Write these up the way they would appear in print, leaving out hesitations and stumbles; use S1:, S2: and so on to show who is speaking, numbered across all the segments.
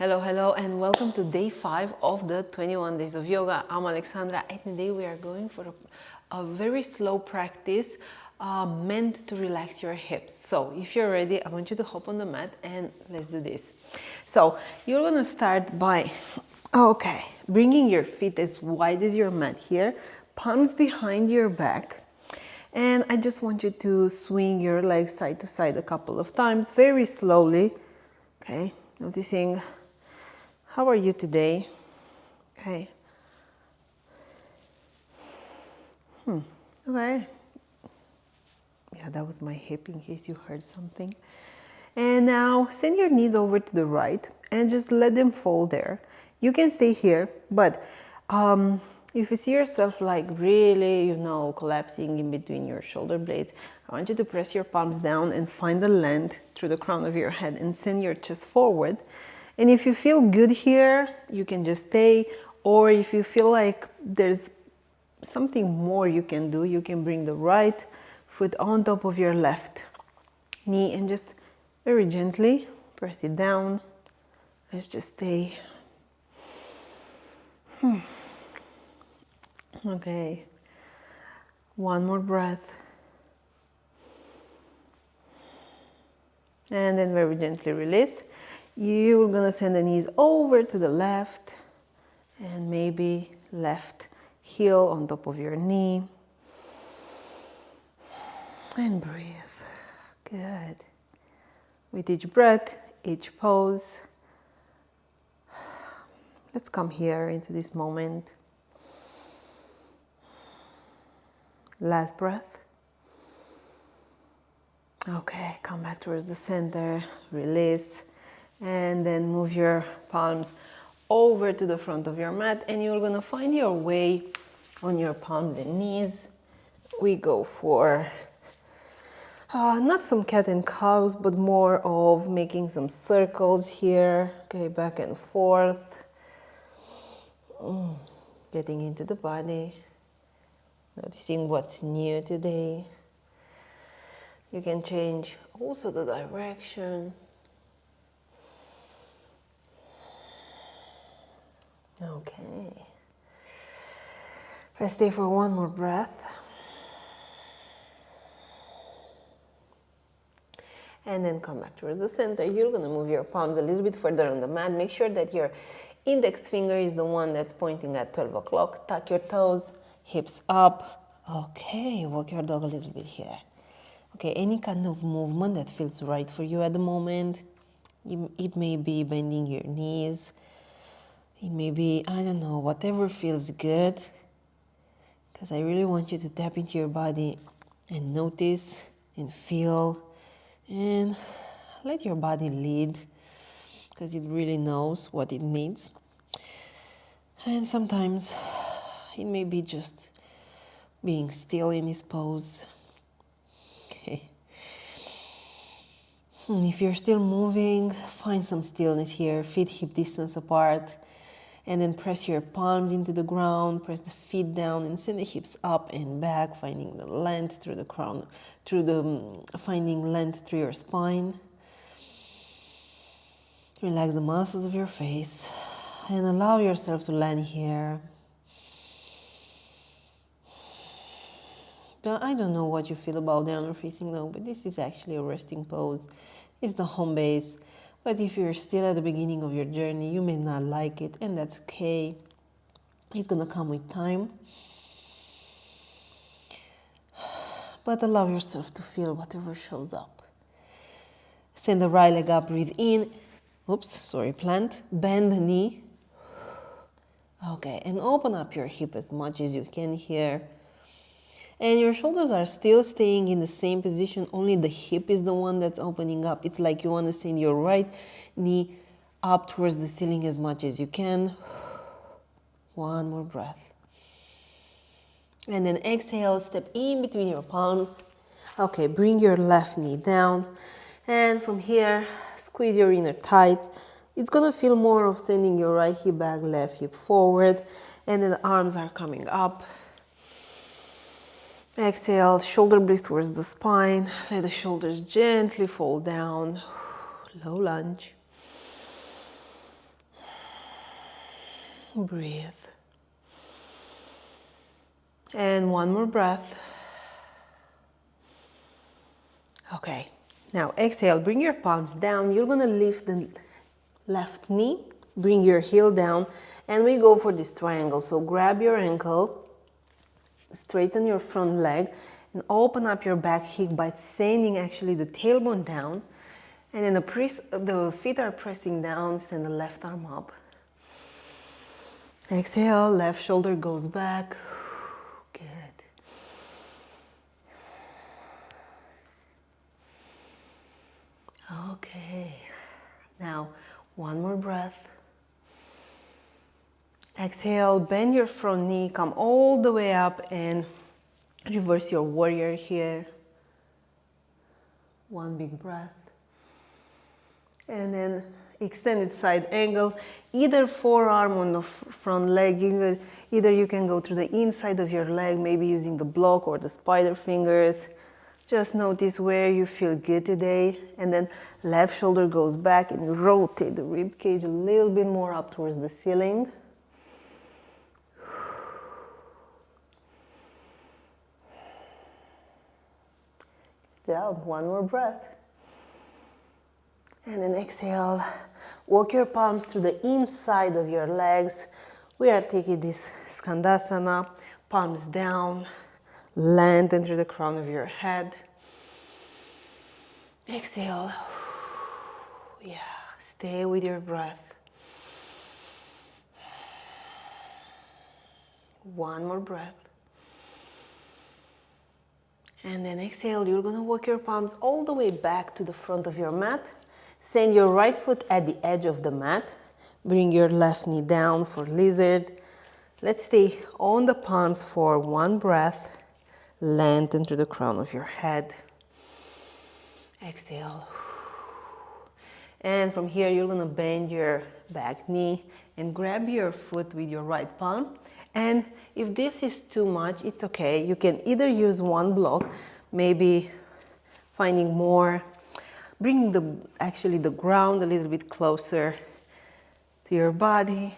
S1: Hello, and welcome to day 5 of the 21 days of yoga. I'm Alexandra, and today we are going for a very slow practice meant to relax your hips. So if you're ready, I want you to hop on the mat and let's do this. So you're gonna start by, bringing your feet as wide as your mat here, palms behind your back. And I just want you to swing your legs side to side a couple of times, very slowly. Okay, noticing how are you today? Okay. Okay. Yeah, that was my hip in case you heard something. And now send your knees over to the right and just let them fall there. You can stay here, but if you see yourself like really, collapsing in between your shoulder blades, I want you to press your palms down and find the length through the crown of your head and send your chest forward. And if you feel good here, you can just stay. Or if you feel like there's something more you can do, you can bring the right foot on top of your left knee and just very gently press it down. Let's just stay. Okay. One more breath. And then very gently release. You're gonna send the knees over to the left and maybe left heel on top of your knee. And breathe. Good. With each breath, each pose, let's come here into this moment. Last breath. Okay, come back towards the center, release. And then move your palms over to the front of your mat and you're gonna find your way on your palms and knees. We go for not some cat and cows, but more of making some circles here. Okay, back and forth. Getting into the body. Noticing what's new today. You can change also the direction. Okay. Let's stay for one more breath. And then come back towards the center. You're going to move your palms a little bit further on the mat. Make sure that your index finger is the one that's pointing at 12 o'clock. Tuck your toes, hips up. Okay, walk your dog a little bit here. Okay, any kind of movement that feels right for you at the moment. It may be bending your knees. It may be, I don't know, whatever feels good. Because I really want you to tap into your body and notice and feel and let your body lead because it really knows what it needs. And sometimes it may be just being still in this pose. Okay. If you're still moving, find some stillness here, feet hip distance apart. And then press your palms into the ground, press the feet down and send the hips up and back, finding the length through the crown, finding length through your spine. Relax the muscles of your face and allow yourself to land here. I don't know what you feel about downward facing dog, but this is actually a resting pose. It's the home base. But if you're still at the beginning of your journey, you may not like it, and that's okay. It's gonna come with time. But allow yourself to feel whatever shows up. Send the right leg up, breathe in. Plant. Bend the knee. Okay, and open up your hip as much as you can here. And your shoulders are still staying in the same position, only the hip is the one that's opening up. It's like you want to send your right knee up towards the ceiling as much as you can. One more breath. And then exhale, step in between your palms. Okay, bring your left knee down. And from here, squeeze your inner thighs. It's going to feel more of sending your right hip back, left hip forward. And then the arms are coming up. Exhale, shoulder blades towards the spine. Let the shoulders gently fall down. Low lunge. Breathe. And one more breath. Okay, now exhale, bring your palms down. You're gonna lift the left knee, bring your heel down, and we go for this triangle. So grab your ankle, straighten your front leg, and open up your back hip by sending actually the tailbone down. And then the feet are pressing down, send the left arm up. Exhale, left shoulder goes back. Good. Okay, now one more breath. Exhale, bend your front knee, come all the way up and reverse your warrior here. One big breath. And then extended side angle, either forearm on the front leg, either you can go to the inside of your leg, maybe using the block or the spider fingers. Just notice where you feel good today. And then left shoulder goes back and you rotate the rib cage a little bit more up towards the ceiling. Good job, one more breath. And then exhale, walk your palms to the inside of your legs. We are taking this Skandasana, palms down, lengthen through the crown of your head. Exhale, yeah, stay with your breath. One more breath. And then exhale, you're gonna walk your palms all the way back to the front of your mat. Send your right foot at the edge of the mat. Bring your left knee down for lizard. Let's stay on the palms for one breath. Lengthen through the crown of your head. Exhale. And from here, you're gonna bend your back knee and grab your foot with your right palm. And if this is too much, it's okay. You can either use one block, maybe finding more, bring the ground a little bit closer to your body.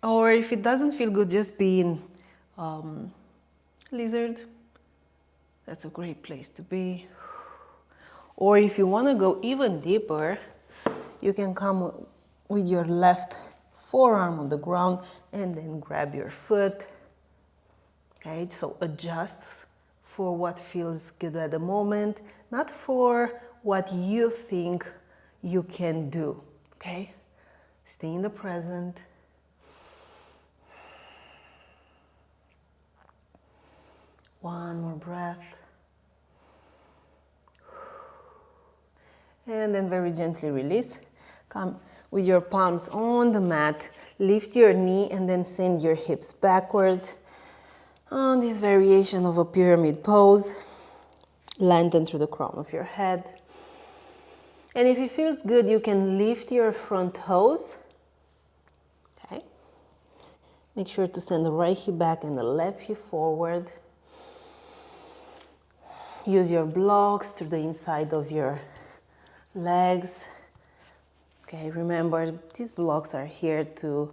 S1: Or if it doesn't feel good, just be in lizard. That's a great place to be. Or if you want to go even deeper, you can come with your left forearm on the ground and then grab your foot. Okay, so adjust for what feels good at the moment, not for what you think you can do. Okay, stay in the present. One more breath. And then very gently release. Come with your palms on the mat, lift your knee and then send your hips backwards. On this variation of a pyramid pose, lengthen through the crown of your head. And if it feels good, you can lift your front toes. Okay. Make sure to send the right hip back and the left hip forward. Use your blocks to the inside of your legs. Okay, remember, these blocks are here to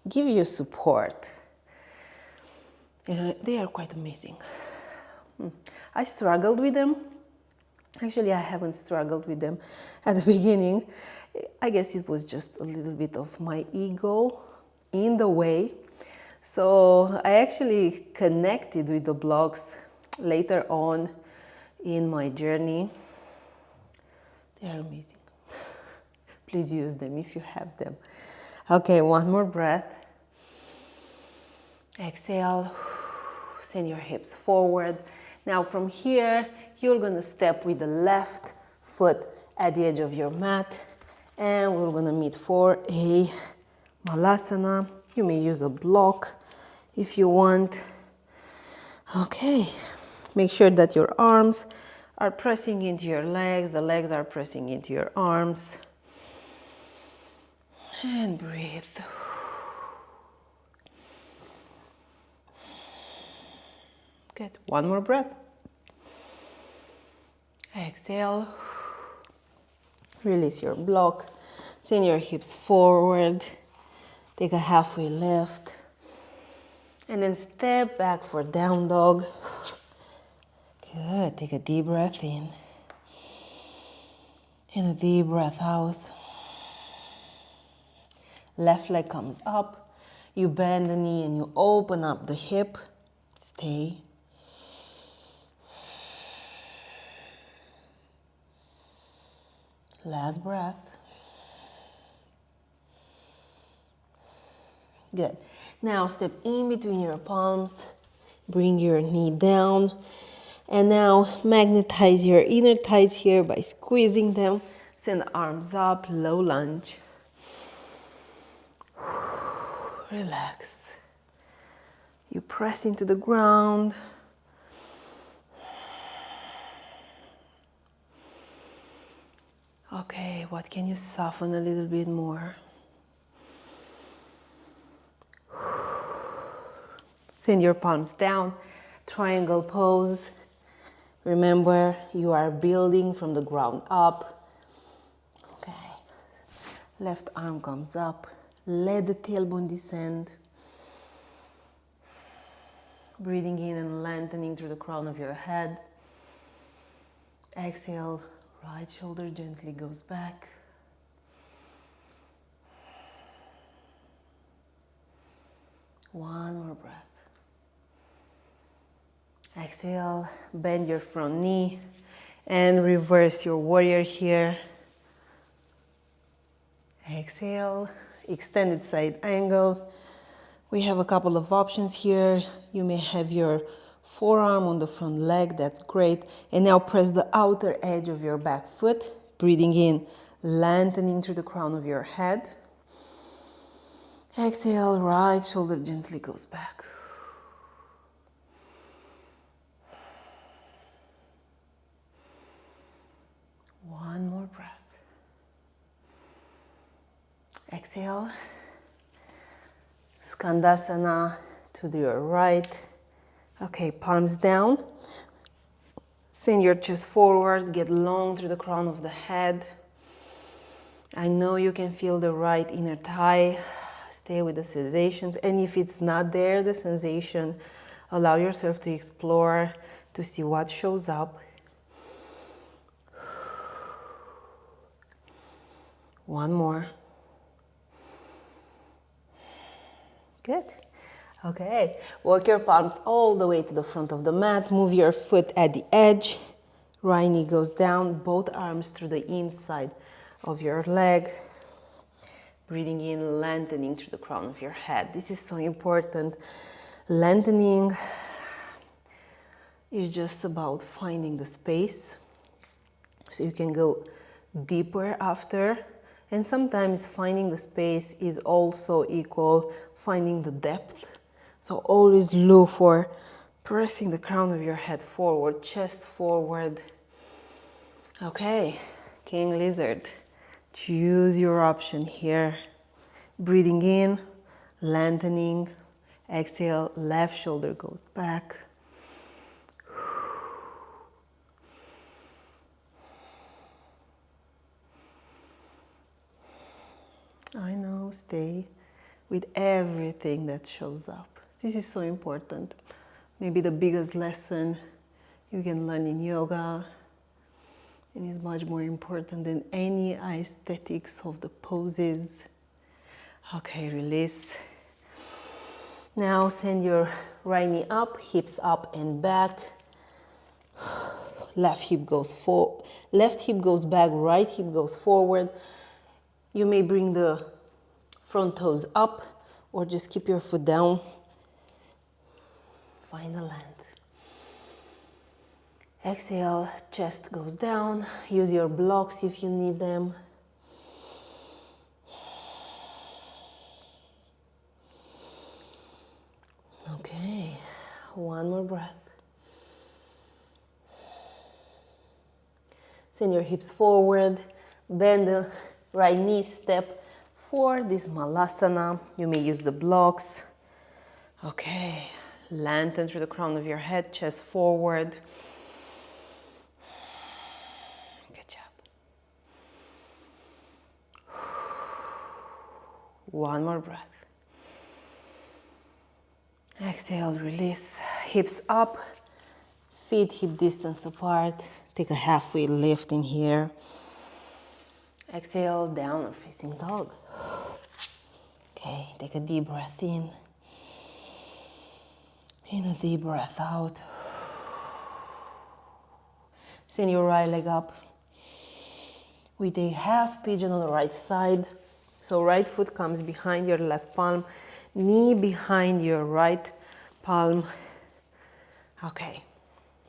S1: give you support. And they are quite amazing. I struggled with them. Actually, I haven't struggled with them at the beginning. I guess it was just a little bit of my ego in the way. So I actually connected with the blocks later on in my journey. They are amazing. Please use them if you have them. Okay, one more breath. Exhale, send your hips forward. Now from here, you're gonna step with the left foot at the edge of your mat, and we're gonna meet for a Malasana. You may use a block if you want. Okay, make sure that your arms are pressing into your legs, the legs are pressing into your arms. And breathe. Good. One more breath. Exhale. Release your block. Send your hips forward. Take a halfway lift. And then step back for down dog. Good. Take a deep breath in. And a deep breath out. Left leg comes up. You bend the knee and you open up the hip. Stay. Last breath. Good. Now step in between your palms. Bring your knee down. And now magnetize your inner thighs here by squeezing them. Send the arms up, low lunge. Relax. You press into the ground. Okay, what can you soften a little bit more? Send your palms down, triangle pose. Remember, you are building from the ground up. Okay, left arm comes up, let the tailbone descend. Breathing in and lengthening through the crown of your head. Exhale, right shoulder gently goes back. One more breath. Exhale, bend your front knee and reverse your warrior here. Exhale, extended side angle. We have a couple of options here. You may have your forearm on the front leg, that's great. And now press the outer edge of your back foot, breathing in, lengthening through the crown of your head. Exhale, right shoulder gently goes back. One more breath. Exhale. Skandasana to your right. Okay, palms down. Send your chest forward, get long through the crown of the head. I know you can feel the right inner thigh. Stay with the sensations. And if it's not there, the sensation, allow yourself to explore, to see what shows up. One more. Good. Okay, walk your palms all the way to the front of the mat. Move your foot at the edge. Right knee goes down, both arms through the inside of your leg. Breathing in, lengthening through the crown of your head. This is so important. Lengthening is just about finding the space so you can go deeper after. And sometimes finding the space is also equal finding the depth. So always look for pressing the crown of your head forward, chest forward. Okay, King Lizard. Choose your option here. Breathing in, lengthening. Exhale, left shoulder goes back. I know, stay with everything that shows up. This is so important. Maybe the biggest lesson you can learn in yoga, and is much more important than any aesthetics of the poses. Okay, release. Now send your right knee up, hips up and back. Left hip goes back, right hip goes forward. You may bring the front toes up or just keep your foot down. Find the length. Exhale, chest goes down. Use your blocks if you need them. Okay, one more breath. Send your hips forward. Bend the right knee, step for this Malasana. You may use the blocks. Okay, lengthen through the crown of your head, chest forward. Good job. One more breath. Exhale, release, hips up, feet hip distance apart. Take a halfway lift in here. Exhale, downward facing dog. Okay, take a deep breath in. And a deep breath out. Send your right leg up. We take half pigeon on the right side. So right foot comes behind your left palm, knee behind your right palm. Okay,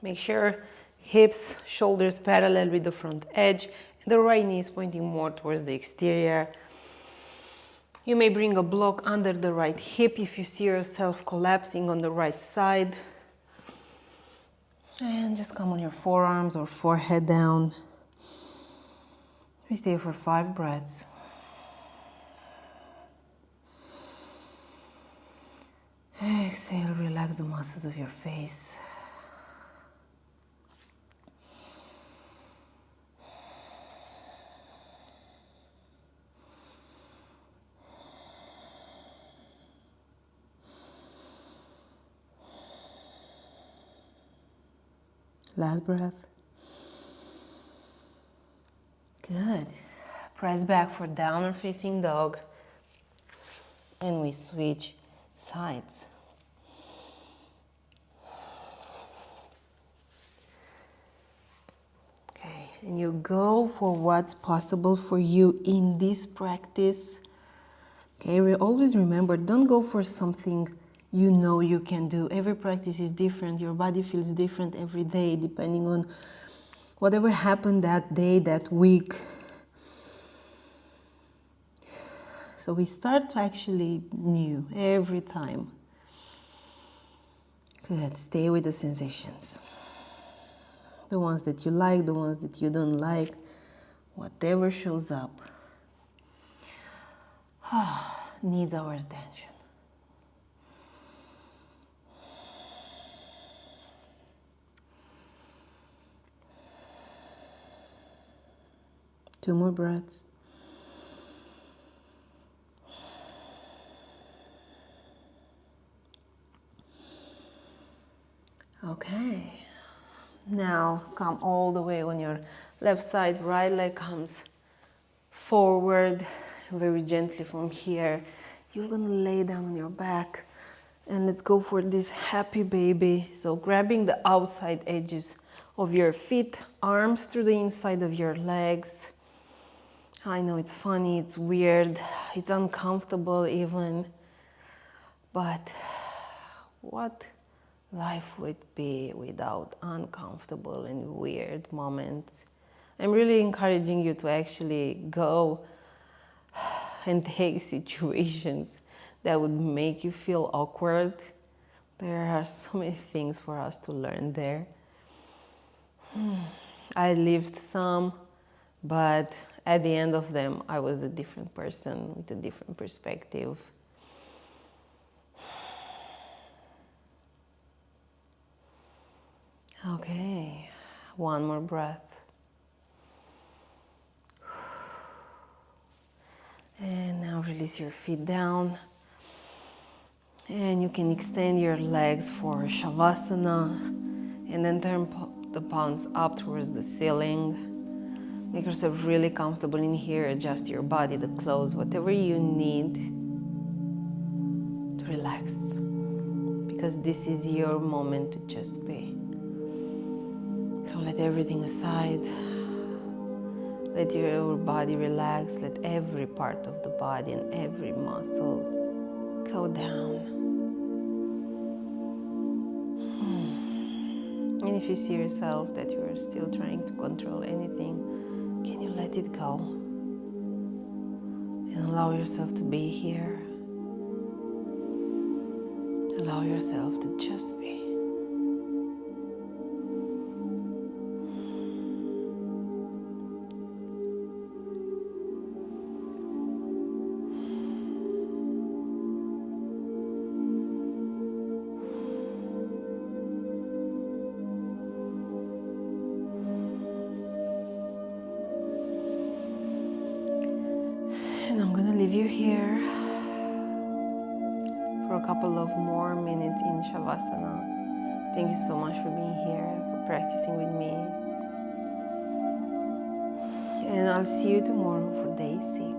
S1: make sure hips, shoulders parallel with the front edge, and the right knee is pointing more towards the exterior. You may bring a block under the right hip if you see yourself collapsing on the right side. And just come on your forearms or forehead down. We stay for 5 breaths. Exhale, relax the muscles of your face. Last breath. Good. Press back for downward facing dog. And we switch sides. Okay, and you go for what's possible for you in this practice. Okay, we always remember, don't go for something you know you can do. Every practice is different. Your body feels different every day, depending on whatever happened that day, that week. So we start actually new every time. Good, stay with the sensations. The ones that you like, the ones that you don't like, whatever shows up needs our attention. Two more breaths. Okay. Now come all the way on your left side. Right leg comes forward very gently from here. You're gonna lay down on your back and let's go for this happy baby. So grabbing the outside edges of your feet, arms through the inside of your legs. I know it's funny, it's weird, it's uncomfortable even, but what life would be without uncomfortable and weird moments. I'm really encouraging you to actually go and take situations that would make you feel awkward. There are so many things for us to learn there. I lived some, but at the end of them, I was a different person with a different perspective. Okay, one more breath. And now release your feet down. And you can extend your legs for Shavasana. And then turn the palms up towards the ceiling. Make yourself really comfortable in here. Adjust your body, the clothes, whatever you need to relax. Because this is your moment to just be. So let everything aside. Let your body relax. Let every part of the body and every muscle go down. And if you see yourself that you are still trying to control anything, can you let it go? And allow yourself to be here. Allow yourself to just be. And I'm gonna leave you here for for a couple of more minutes in Shavasana. Thank you so much for being here, for practicing with me. And I'll see you tomorrow for day 6.